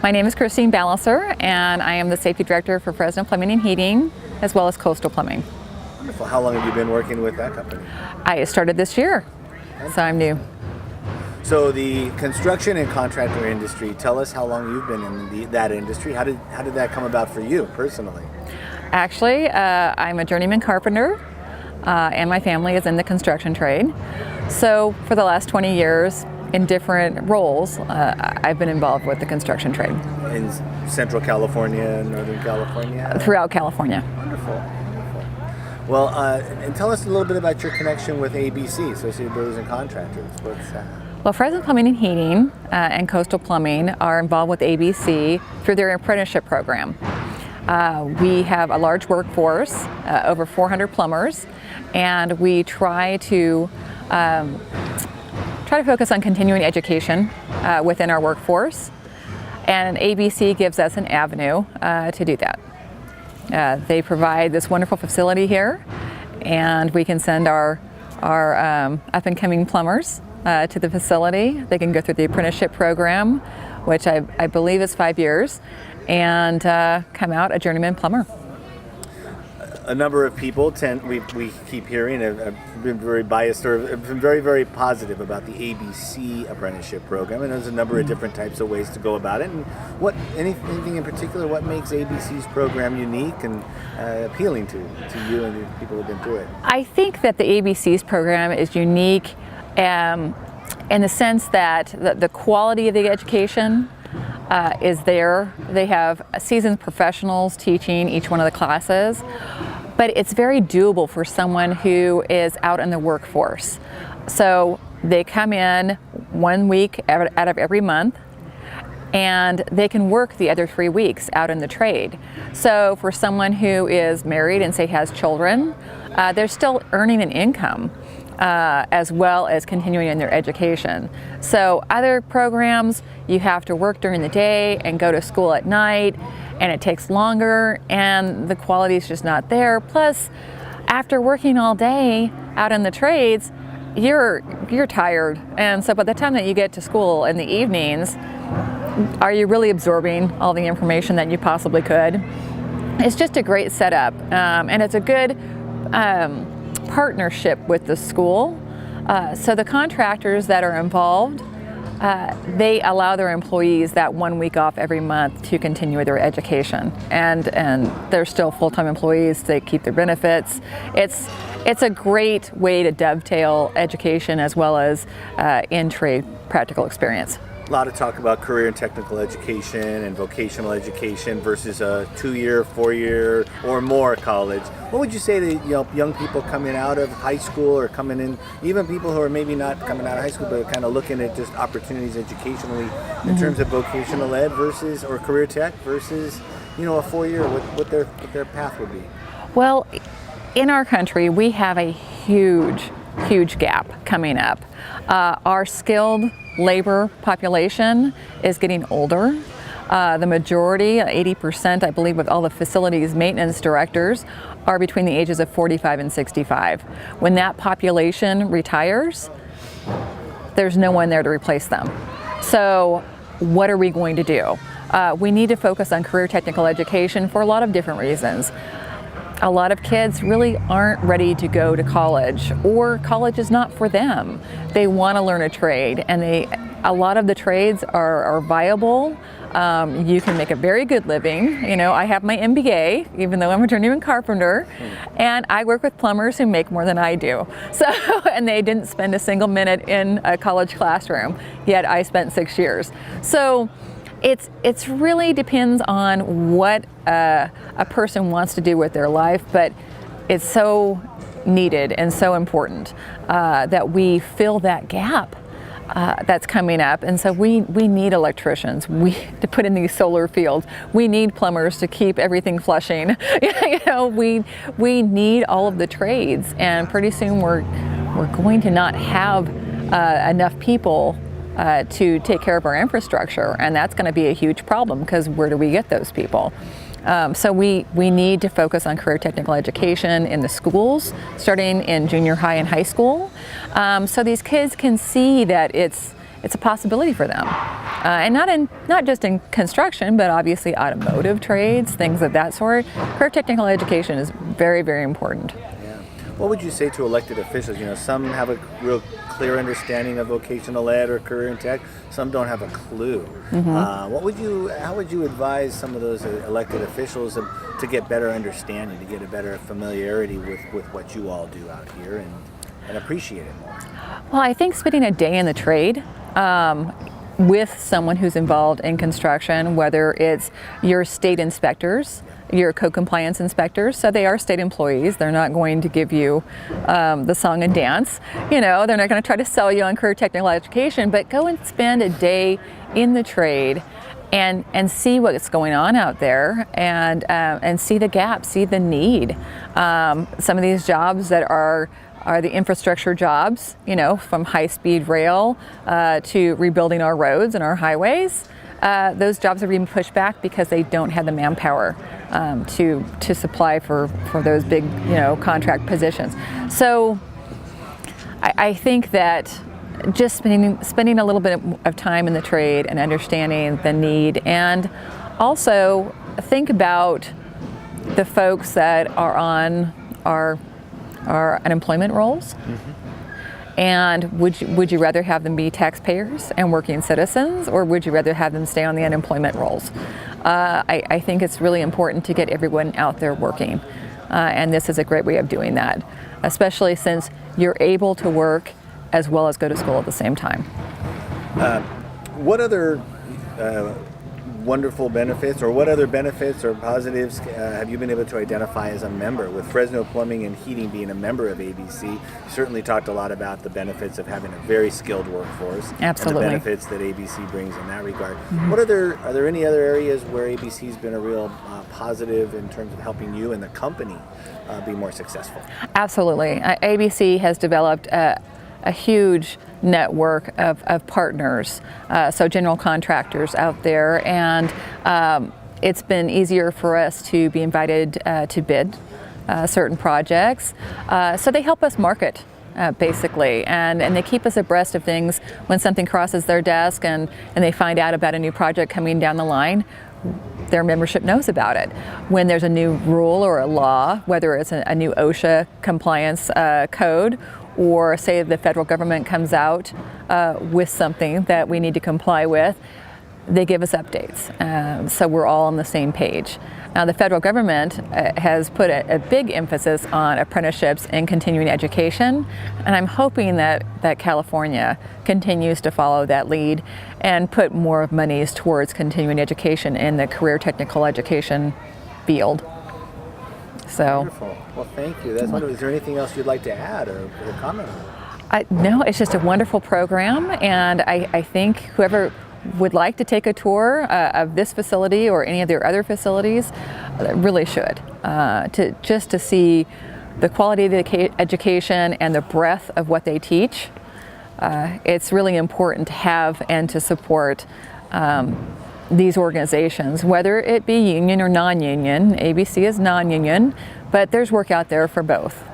My name is Christine Balliser, and I am the Safety Director for Fresno Plumbing and Heating, as well as Coastal Plumbing. Wonderful. How long have you been working with that company? I started this year, so I'm new. So the construction and contractor industry, tell us how long you've been in that industry. How did that come about for you personally? Actually, I'm a journeyman carpenter, and my family is in the construction trade. So for the last 20 years, in different roles, I've been involved with the construction trade. In Central California, Northern California? Throughout California. Wonderful. Wonderful. Well, and tell us a little bit about your connection with ABC, Associated Builders and Contractors. What's that? Well, Fresno Plumbing and Heating and Coastal Plumbing are involved with ABC through their apprenticeship program. We have a large workforce, over 400 plumbers, and we try to focus on continuing education within our workforce, and ABC gives us an avenue to do that. They provide this wonderful facility here, and we can send our up-and-coming plumbers to the facility. They can go through the apprenticeship program, which I believe is 5 years, and come out a journeyman plumber. A number of people we keep hearing have been very biased or have been very, very positive about the ABC apprenticeship program, and there's a number of different types of ways to go about it. And anything in particular, what makes ABC's program unique and appealing to you and the people who've been through it? I think that the ABC's program is unique in the sense that the quality of the education is there. They have seasoned professionals teaching each one of the classes, but it's very doable for someone who is out in the workforce. So they come in 1 week out of every month, and they can work the other 3 weeks out in the trade. So for someone who is married and say has children, they're still earning an income as well as continuing in their education. So other programs, you have to work during the day and go to school at night, and it takes longer, and the quality is just not there. Plus, after working all day out in the trades, you're tired, and so by the time that you get to school in the evenings, are you really absorbing all the information that you possibly could? It's just a great setup, and it's a good partnership with the school. So the contractors that are involved, they allow their employees that 1 week off every month to continue their education, and they're still full-time employees. They keep their benefits. It's a great way to dovetail education as well as in-trade practical experience. A lot of talk about career and technical education and vocational education versus a 2-year, 4-year, or more college. What would you say to young people coming out of high school or coming in, even people who are maybe not coming out of high school but kind of looking at just opportunities educationally in terms of vocational ed versus or career tech versus a 4-year, what their path would be? Well, in our country, we have a huge gap coming up. Our skilled labor population is getting older. The majority, 80%, I believe, of all the facilities maintenance directors are between the ages of 45 and 65. When that population retires, there's no one there to replace them. So what are we going to do? We need to focus on career technical education for a lot of different reasons. A lot of kids really aren't ready to go to college, or college is not for them. They want to learn a trade, and a lot of the trades are viable. You can make a very good living. I have my MBA, even though I'm a journeyman carpenter, and I work with plumbers who make more than I do. So, and they didn't spend a single minute in a college classroom, yet I spent 6 years. So it's really depends on what a person wants to do with their life, but it's so needed and so important that we fill that gap that's coming up. And so we need electricians to put in these solar fields. We need plumbers to keep everything flushing. We need all of the trades, and pretty soon we're going to not have enough people to take care of our infrastructure, and that's going to be a huge problem, because where do we get those people? So we need to focus on career technical education in the schools, starting in junior high and high school, so these kids can see that it's it's a possibility for them. And not just in construction, but obviously automotive trades, things of that sort. Career technical education is very, very important. What would you say to elected officials? You know, some have a real clear understanding of vocational ed or career in tech. Some don't have a clue. How would you advise some of those elected officials to get better understanding, to get a better familiarity with what you all do out here and appreciate it more? Well, I think spending a day in the trade with someone who's involved in construction, whether it's your state inspectors, your code compliance inspectors, so they are state employees. They're not going to give you the song and dance. You know, they're not going to try to sell you on career technical education, but go and spend a day in the trade and see what's going on out there and see the gap, see the need. Some of these jobs that are the infrastructure jobs, you know, from high-speed rail to rebuilding our roads and our highways. Those jobs are being pushed back because they don't have the manpower to supply for those big, you know, contract positions. So I think that just spending a little bit of time in the trade and understanding the need, and also think about the folks that are on our unemployment rolls. And would you rather have them be taxpayers and working citizens, or would you rather have them stay on the unemployment rolls? I think it's really important to get everyone out there working, and this is a great way of doing that, especially since you're able to work as well as go to school at the same time. What other wonderful benefits, or what other benefits or positives have you been able to identify as a member? With Fresno Plumbing and Heating being a member of ABC, you certainly talked a lot about the benefits of having a very skilled workforce. Absolutely. And the benefits that ABC brings in that regard. What are there any other areas where ABC's been a real positive in terms of helping you and the company be more successful? Absolutely. ABC has developed a huge network of partners, so general contractors out there, and it's been easier for us to be invited to bid certain projects. So they help us market basically, and they keep us abreast of things when something crosses their desk and they find out about a new project coming down the line. Their membership knows about it. When there's a new rule or a law, whether it's a new OSHA compliance code, or say the federal government comes out with something that we need to comply with, they give us updates. So we're all on the same page. Now the federal government has put a big emphasis on apprenticeships and continuing education, and I'm hoping that California continues to follow that lead and put more monies towards continuing education in the career technical education field. So. Wonderful. Well, thank you. That's wonderful. Is there anything else you'd like to add or comment on? No, it's just a wonderful program, and I think whoever would like to take a tour of this facility or any of their other facilities really should, to see the quality of the education and the breadth of what they teach. It's really important to have and to support these organizations, whether it be union or non-union. ABC is non-union, but there's work out there for both.